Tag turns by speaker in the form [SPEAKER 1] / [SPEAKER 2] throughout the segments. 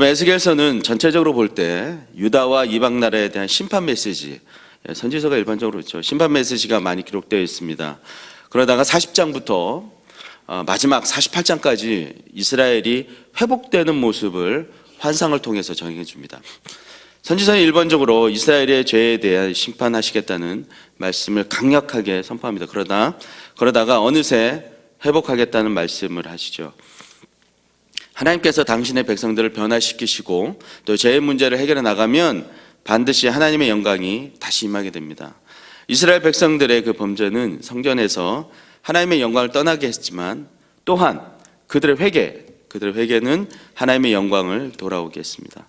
[SPEAKER 1] 에스겔서는 전체적으로 볼 때 유다와 이방 나라에 대한 심판 메시지, 선지서가 일반적으로 그렇죠. 심판 메시지가 많이 기록되어 있습니다. 그러다가 40장부터 마지막 48장까지 이스라엘이 회복되는 모습을 환상을 통해서 정해 줍니다. 선지서는 일반적으로 이스라엘의 죄에 대한 심판하시겠다는 말씀을 강력하게 선포합니다. 그러다가 어느새 회복하겠다는 말씀을 하시죠. 하나님께서 당신의 백성들을 변화시키시고 또 죄의 문제를 해결해 나가면 반드시 하나님의 영광이 다시 임하게 됩니다. 이스라엘 백성들의 그 범죄는 성전에서 하나님의 영광을 떠나게 했지만 또한 그들의 회개는 하나님의 영광을 돌아오게 했습니다.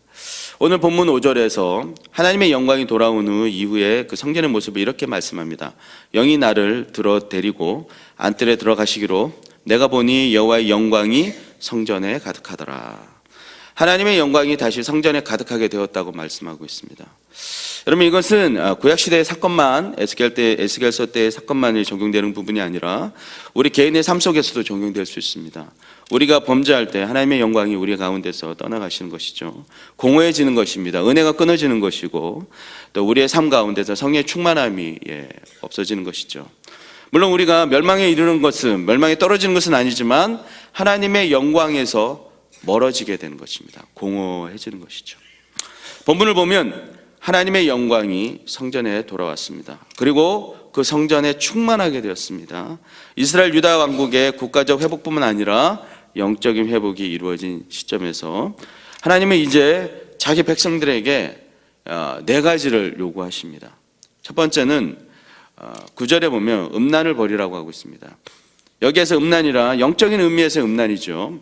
[SPEAKER 1] 오늘 본문 5절에서 하나님의 영광이 돌아온 이후에 그 성전의 모습을 이렇게 말씀합니다. 영이 나를 들어 데리고 안뜰에 들어가시기로 내가 보니 여호와의 영광이 성전에 가득하더라. 하나님의 영광이 다시 성전에 가득하게 되었다고 말씀하고 있습니다. 여러분, 이것은 구약시대의 사건만, 에스겔서 때의 사건만이 적용되는 부분이 아니라 우리 개인의 삶 속에서도 적용될 수 있습니다. 우리가 범죄할 때 하나님의 영광이 우리 가운데서 떠나가시는 것이죠. 공허해지는 것입니다. 은혜가 끊어지는 것이고 또 우리의 삶 가운데서 성령의 충만함이 없어지는 것이죠. 물론 우리가 멸망에 떨어지는 것은 아니지만 하나님의 영광에서 멀어지게 되는 것입니다. 공허해지는 것이죠. 본문을 보면 하나님의 영광이 성전에 돌아왔습니다. 그리고 그 성전에 충만하게 되었습니다. 이스라엘 유다 왕국의 국가적 회복뿐만 아니라 영적인 회복이 이루어진 시점에서 하나님은 이제 자기 백성들에게 4가지를 요구하십니다. 첫 번째는 9절에 보면 음란을 버리라고 하고 있습니다. 여기에서 음란이라 영적인 의미에서 음란이죠.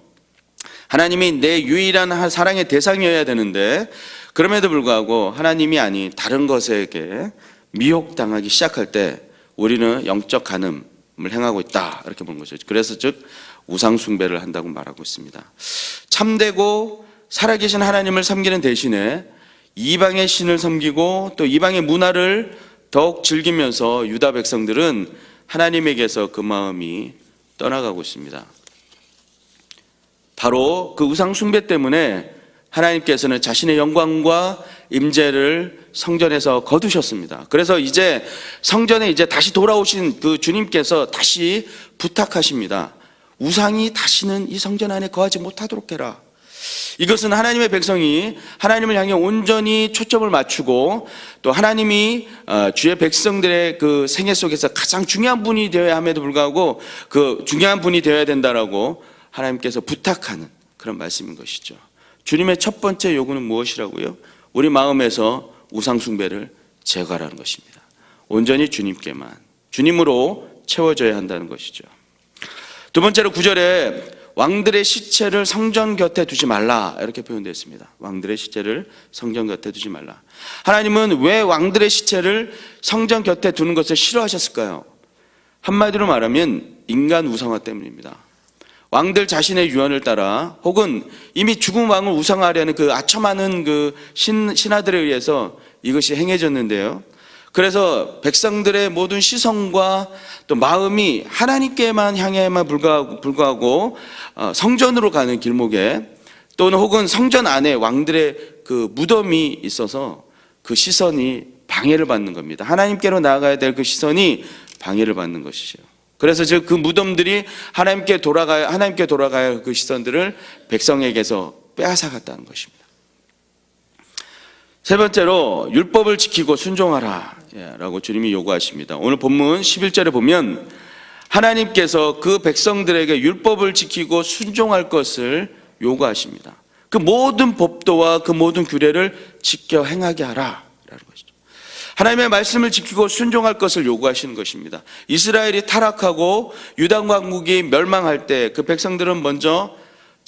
[SPEAKER 1] 하나님이 내 유일한 사랑의 대상이어야 되는데 그럼에도 불구하고 하나님이 아닌 다른 것에게 미혹당하기 시작할 때 우리는 영적 간음을 행하고 있다, 이렇게 보는 거죠. 그래서 즉 우상 숭배를 한다고 말하고 있습니다. 참되고 살아계신 하나님을 섬기는 대신에 이방의 신을 섬기고 또 이방의 문화를 더욱 즐기면서 유다 백성들은 하나님에게서 그 마음이 떠나가고 있습니다. 바로 그 우상 숭배 때문에 하나님께서는 자신의 영광과 임재를 성전에서 거두셨습니다. 그래서 이제 성전에 다시 돌아오신 그 주님께서 다시 부탁하십니다. 우상이 다시는 이 성전 안에 거하지 못하도록 해라. 이것은 하나님의 백성이 하나님을 향해 온전히 초점을 맞추고 또 하나님이 주의 백성들의 그 생애 속에서 가장 중요한 분이 되어야 함에도 불구하고 그 중요한 분이 되어야 된다라고 하나님께서 부탁하는 그런 말씀인 것이죠. 주님의 첫 번째 요구는 무엇이라고요? 우리 마음에서 우상 숭배를 제거하라는 것입니다. 온전히 주님께만, 주님으로 채워져야 한다는 것이죠. 두 번째로 9절에 왕들의 시체를 성전 곁에 두지 말라, 이렇게 표현되어 있습니다. 왕들의 시체를 성전 곁에 두지 말라. 하나님은 왜 왕들의 시체를 성전 곁에 두는 것을 싫어하셨을까요? 한마디로 말하면 인간 우상화 때문입니다. 왕들 자신의 유언을 따라 혹은 이미 죽은 왕을 우상화하려는 그 아첨하는 그 신하들에 의해서 이것이 행해졌는데요. 그래서 백성들의 모든 시선과 또 마음이 하나님께만 향해만 불구하고 성전으로 가는 길목에 또는 혹은 성전 안에 왕들의 그 무덤이 있어서 그 시선이 방해를 받는 겁니다. 하나님께로 나아가야 될 그 시선이 방해를 받는 것이죠. 그래서 즉 그 무덤들이 하나님께 돌아가야 할 그 시선들을 백성에게서 빼앗아갔다는 것입니다. 세 번째로 율법을 지키고 순종하라 라고 주님이 요구하십니다. 오늘 본문 11절에 보면 하나님께서 그 백성들에게 율법을 지키고 순종할 것을 요구하십니다. 그 모든 법도와 그 모든 규례를 지켜 행하게 하라 라는 것이죠. 하나님의 말씀을 지키고 순종할 것을 요구하시는 것입니다. 이스라엘이 타락하고 유다 왕국이 멸망할 때 그 백성들은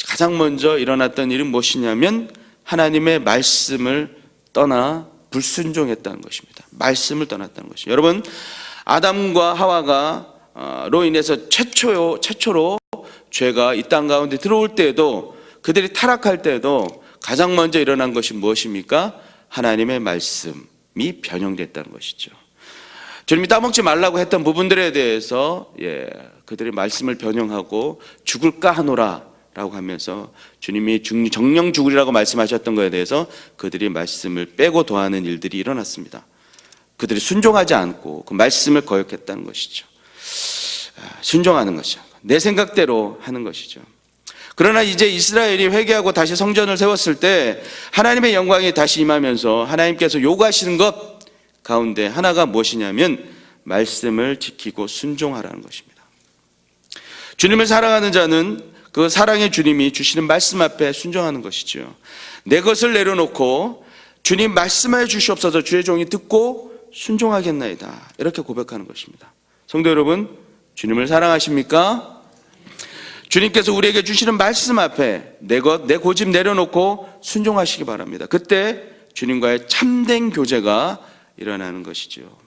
[SPEAKER 1] 가장 먼저 일어났던 일은 무엇이냐면 하나님의 말씀을 떠나 불순종했다는 것입니다. 말씀을 떠났다는 것이죠. 여러분, 아담과 하와가로 인해서 최초로 죄가 이 땅 가운데 들어올 때에도 그들이 타락할 때에도 가장 먼저 일어난 것이 무엇입니까? 하나님의 말씀이 변형됐다는 것이죠. 주님이 따먹지 말라고 했던 부분들에 대해서 그들의 말씀을 변형하고 죽을까 하노라 라고 하면서 주님이 정령 죽으리라고 말씀하셨던 것에 대해서 그들이 말씀을 빼고 더하는 일들이 일어났습니다. 그들이 순종하지 않고 그 말씀을 거역했다는 것이죠. 순종하는 것이죠. 내 생각대로 하는 것이죠. 그러나 이제 이스라엘이 회개하고 다시 성전을 세웠을 때 하나님의 영광이 다시 임하면서 하나님께서 요구하시는 것 가운데 하나가 무엇이냐면 말씀을 지키고 순종하라는 것입니다. 주님을 사랑하는 자는 그 사랑의 주님이 주시는 말씀 앞에 순종하는 것이죠. 내 것을 내려놓고 주님 말씀하여 주시옵소서, 주의 종이 듣고 순종하겠나이다, 이렇게 고백하는 것입니다. 성도 여러분, 주님을 사랑하십니까? 주님께서 우리에게 주시는 말씀 앞에 내 고집 내려놓고 순종하시기 바랍니다. 그때 주님과의 참된 교제가 일어나는 것이죠.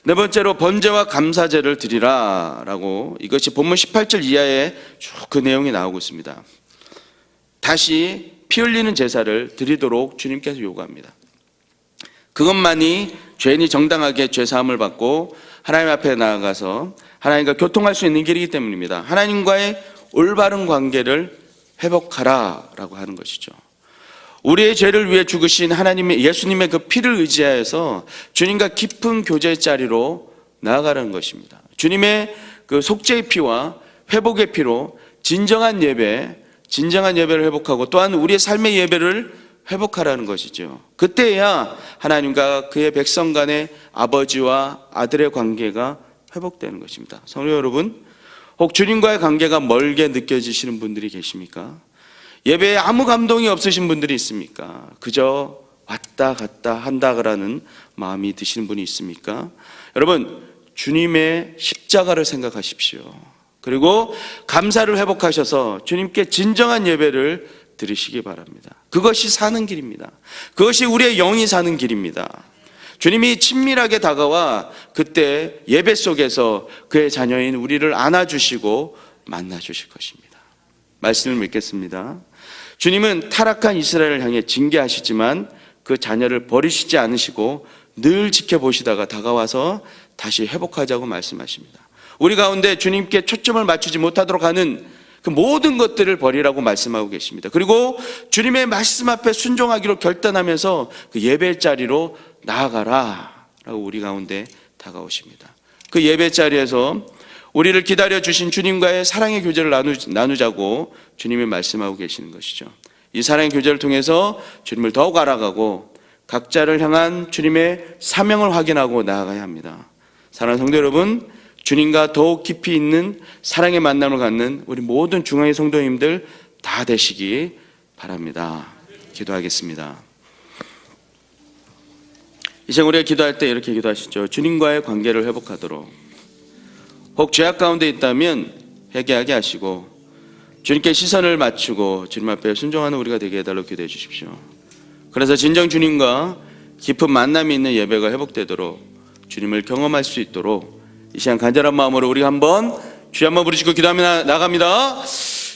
[SPEAKER 1] 네 번째로 번제와 감사제를 드리라 라고, 이것이 본문 18절 이하에 쭉 그 내용이 나오고 있습니다. 다시 피 흘리는 제사를 드리도록 주님께서 요구합니다. 그것만이 죄인이 정당하게 죄사함을 받고 하나님 앞에 나아가서 하나님과 교통할 수 있는 길이기 때문입니다. 하나님과의 올바른 관계를 회복하라 라고 하는 것이죠. 우리의 죄를 위해 죽으신 하나님의 예수님의 그 피를 의지하여서 주님과 깊은 교제의 자리로 나아가라는 것입니다. 주님의 그 속죄의 피와 회복의 피로 진정한 예배를 회복하고 또한 우리의 삶의 예배를 회복하라는 것이죠. 그때야 하나님과 그의 백성 간의 아버지와 아들의 관계가 회복되는 것입니다. 성도 여러분, 혹 주님과의 관계가 멀게 느껴지시는 분들이 계십니까? 예배에 아무 감동이 없으신 분들이 있습니까? 그저 왔다 갔다 한다라는 마음이 드시는 분이 있습니까? 여러분, 주님의 십자가를 생각하십시오. 그리고 감사를 회복하셔서 주님께 진정한 예배를 드리시기 바랍니다. 그것이 사는 길입니다. 그것이 우리의 영이 사는 길입니다. 주님이 친밀하게 다가와 그때 예배 속에서 그의 자녀인 우리를 안아주시고 만나주실 것입니다. 말씀을 믿겠습니다. 주님은 타락한 이스라엘을 향해 징계하시지만 그 자녀를 버리시지 않으시고 늘 지켜보시다가 다가와서 다시 회복하자고 말씀하십니다. 우리 가운데 주님께 초점을 맞추지 못하도록 하는 그 모든 것들을 버리라고 말씀하고 계십니다. 그리고 주님의 말씀 앞에 순종하기로 결단하면서 그 예배 자리로 나아가라 라고 우리 가운데 다가오십니다. 그 예배 자리에서 우리를 기다려 주신 주님과의 사랑의 교제를 나누자고 주님이 말씀하고 계시는 것이죠. 이 사랑의 교제를 통해서 주님을 더욱 알아가고 각자를 향한 주님의 사명을 확인하고 나아가야 합니다. 사랑하는 성도 여러분, 주님과 더욱 깊이 있는 사랑의 만남을 갖는 우리 모든 중앙의 성도님들 다 되시기 바랍니다. 기도하겠습니다. 이제 우리가 기도할 때 이렇게 기도하시죠. 주님과의 관계를 회복하도록, 혹 죄악 가운데 있다면 회개하게 하시고 주님께 시선을 맞추고 주님 앞에 순종하는 우리가 되게 해달라고 기도해 주십시오. 그래서 진정 주님과 깊은 만남이 있는 예배가 회복되도록, 주님을 경험할 수 있도록 이 시간 간절한 마음으로 우리 한번 주여 한번 부르시고 기도하며 나갑니다.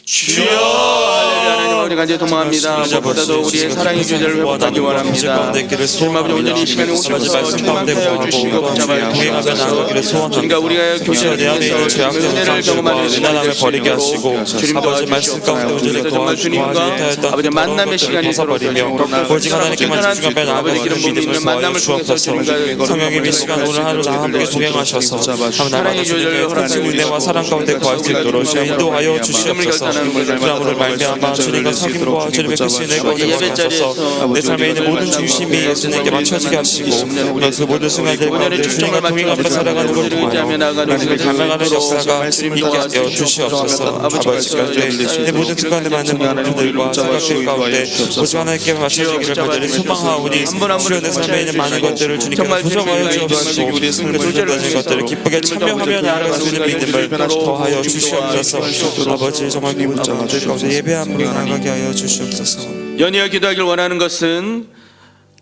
[SPEAKER 1] 주여, 할렐루야. 하나님 아버지 간절히 도망합니다. 무엇보다도 우리의 사랑의 교제를 회복하기 원합니다. 주님 아버지, 오늘 이 시간에 오셔서 주님하여 주시고 붙잡아 주시옵소서. 주님과 우리가 교제를 통해서 은혜를 경험하는 시간을 버리게 하시고 주님과 말씀 가운데 오셔서 정말 주님과 아버지 만남의 시간이 서버리며 오직 하나님께만 집중하며 나아가는 믿음을 만남을 통해서 주님과 성령님 이 시간 오늘 하루 다 함께 동행하셔서 사랑의 교제를 허락하시고 은혜와 사랑 가운데 거할 수 있도록 인도하여 주시옵소서. 오늘 말미암아 주님과 사귐과 주님의 크신 내 가운데 거하셔서 내 삶에 있는 모든 중심이 예수님께 맞춰지게 하시고 그 모든 순간들 가운데 주님과 동행하며 살아가는 걸 통하여 나를 감당하는 역사가 있게 하여 주시옵소서. 아버지까지 내 모든 순간에 맞는 모든 분들과 생각들 가운데 오직 하나님께 맞춰지기를 간절히 소망하오니 주여 내 삶에 있는 많은 것들을 주님께서 조정하여 주옵시고 그 조정되는 것들을 기쁘게 참여하며 나아갈 수 있는 믿음을 더하여 주시옵소서. 아버지, 정말 자들 가운데 예배함으로 나가게 하여 주시옵소서. 연이어 기도하길 원하는 것은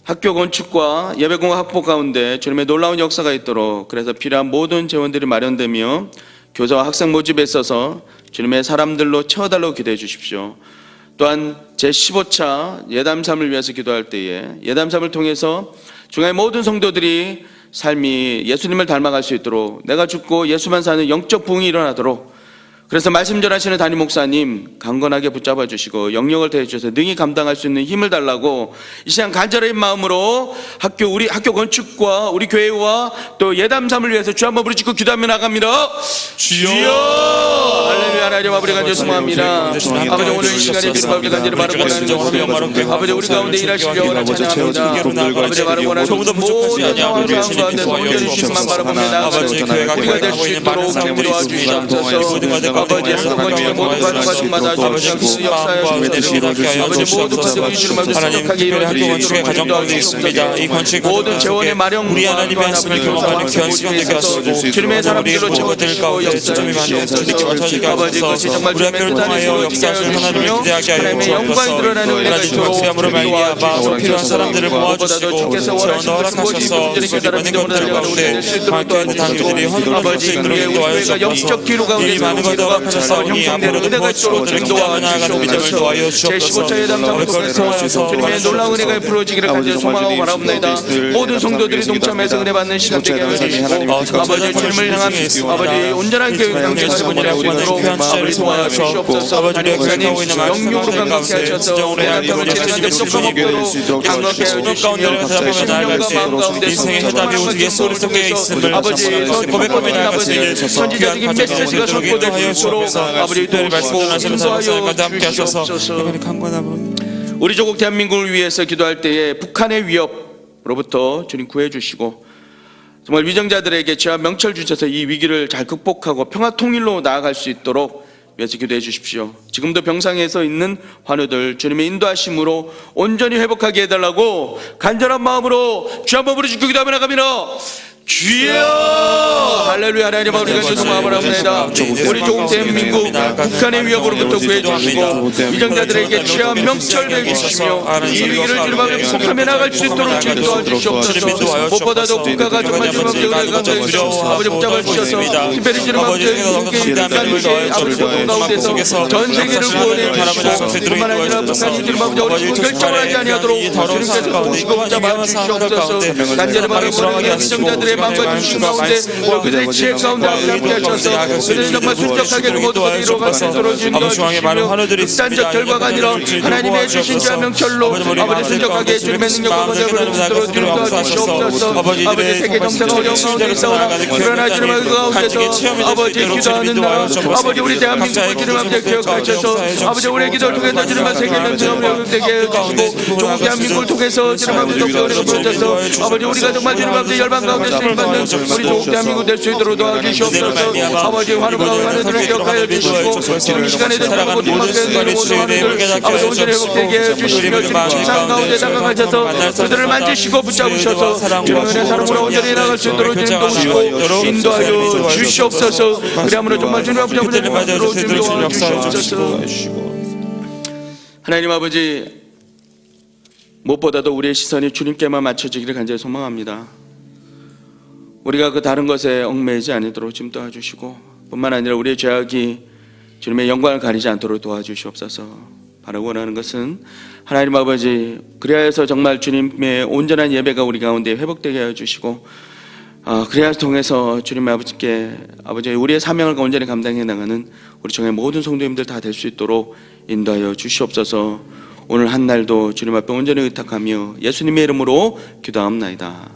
[SPEAKER 1] 학교 건축과 예배공학 확보 가운데 주님의 놀라운 역사가 있도록, 그래서 필요한 모든 재원들이 마련되며 교사와 학생 모집에 있어서 주님의 사람들로 채워달라고 기도해 주십시오. 또한 제15차 예담삼을 위해서 기도할 때에 예담삼을 통해서 중앙의 모든 성도들이 삶이 예수님을 닮아갈 수 있도록, 내가 죽고 예수만 사는 영적 부흥이 일어나도록, 그래서 말씀 전하시는 담임 목사님 강건하게 붙잡아 주시고 영역을 대해 주셔서 능히 감당할 수 있는 힘을 달라고 이 시간 간절한 마음으로 우리 학교 건축과 우리 교회와 또 예담삼을 위해서 주 한번 부르짖고 기도하며 나갑니다. 주여 할렐루야. 하나님 아버지 간절히 소망합니다. 아버지 오늘 이 시간에 주님 앞에 간절히 바로 원하는 것은 아버지 우리 가운데 일하시기 원하는 찬양합니다. 아버지 바로 원하는 모든 상황 가운데서 온전히 주님만 바라보며 나아가는 우리가 될 수 있도록 도와주시옵소서. 아버지 한번씩 모든 과정마다 주님께서 역사하여 주시옵소서. 아버지 모든 과정이 주님을 성숙하게 이루어지시옵소서.
[SPEAKER 2] 가정 가운데 있습니다. 이 건축
[SPEAKER 1] 모든 재원의 마련
[SPEAKER 2] 우리 하나님의 말씀을 경험하는 귀한 시간 되게 하시고
[SPEAKER 1] 주님의 사람들로
[SPEAKER 2] 모두들 가운데 초점이 많은
[SPEAKER 1] 역사하시옵소서. 아버지 그것이 정말
[SPEAKER 2] 우리 학교를 통하여 역사하실 하나님을 기대하게 하여 주옵소서. 하나님 박수함으로 말미암아 필요한 사람들을 모아주시고 재원도 허락하셔서 수립하는 것들 가운데 함께하는 당교들이 헌금할 수 있도록 인도하여 주옵소서. 이 많은 것을 허락하셨사오니 앞으로도 무엇으로든 기도하며 나아가는 믿음을 도와여 주옵소서.
[SPEAKER 1] 주님의 놀라운 은혜가 부러지기를 간절히 소망하고 바라옵나이다. 모든 성도들이 동참해서 은혜 받는 시간 되게 하여 주시고 아버지 주님을 향한 아버지 온전한 교육 강제하는 분이라 수 있도록 아버지 도와주시옵소서. 하나님 영육으로 강력케 하셔서 우리 하나님을 진행하는 쏙쏙 없도록 강력케 하여 주시며 신령과 마음 가운데
[SPEAKER 2] 인생의 해답이 오직 예수 그리스도께 있음을
[SPEAKER 1] 아버지 고백하며 나아가시니 선지자적인 메시지가 선포될 수 있도록 아버지 도우시고 인도하여 주시옵소서. 우리 조국 대한민국을 위해서 기도할 때에 북한의 위협으로부터 주님 구해 주시고 정말 위정자들에게 지하 명철 주셔서 이 위기를 잘 극복하고 평화 통일로 나아갈 수 있도록 위해서 기도해 주십시오. 지금도 병상에서 있는 환우들 주님의 인도하심으로 온전히 회복하게 해달라고 간절한 마음으로 주 한번 부르짖고 기도하며 나갑니다. 주여 할렐루야. 하나님 우리가 죄송함을 합니다. 우리 조국 대한민국 북한의 위협으로부터 구해주시고 위정자들에게 취한 명철 내주시며 이 위기를 주님 앞에 극복하며 나갈 수 있도록 주님 도와주시옵소서. 무엇보다도 국가가 정말 주님 앞에 은혜 가운데 아버지 붙잡아 주셔서 특별히 주님 앞에 아버지 고통 가운데서 전 세계를 구원해 주시고 뿐만 아니라 북한이 주님 앞에 어리고 결정을 하지 아니하도록 주님께서 보시고 붙잡아 주시옵소서. 간절히 바라보는 위정자들의 마음과 중심 가운데 그들의 지혜 가운데 함께 하셔서 그들이 정말 순적하게 모든 것을 이루어갈 수 있도록 인도하시며 극단적 결과가 아니라 하나님의 주신 자 명철로 아버지 순적하게 주님의 능력과 권세를 받도록 인도하시옵소서. 아버지 세계 정세가 어려운 가운데 있사오나 그러나 주님의 그 가운데서 아버지 기도하는 나라 아버지 우리 대한민국을 주님 앞에 기억하셔서 아버지 우리의 기도를 통해서 주님의 세계 정세가 되게 해주시고 조국 대한민국을 통해서 주님 앞에 높이 은혜가 부어져서 아버지 우리가 정말 주님 앞에 열방 가운데 받는 우리 조국 대한민국 될 수 있도록 도와주시옵소서. 아버지 환우가 환우들을 기억하여 주시고 지금 이 시간에 들어가고 도망가는 모든 환우들 아버지 온전히 회복되게 해주시며 지금 침상 가운데 다가가셔서 그들을 만지시고 붙잡으셔서 주님의 은혜 사랑으로 온전히 나갈 수 있도록 인도하시고 인도하여 주시옵소서. 그리함으로 정말 주님 앞에 붙들림으로 주시옵소서. 하나님 아버지 무엇보다도 우리의 시선이 주님께만 맞춰지기를 간절히 소망합니다. 우리가 그 다른 것에 얽매이지 않도록 좀 도와주시고 뿐만 아니라 우리의 죄악이 주님의 영광을 가리지 않도록 도와주시옵소서. 바라고 원하는 것은 하나님 아버지 그리하여서 정말 주님의 온전한 예배가 우리 가운데 회복되게 하여 주시고 그래야 통해서 주님 아버지께 아버지 우리의 사명을 온전히 감당해 나가는 우리 종의 모든 성도님들 다 될 수 있도록 인도하여 주시옵소서. 오늘 한 날도 주님 앞에 온전히 의탁하며 예수님의 이름으로 기도합니다.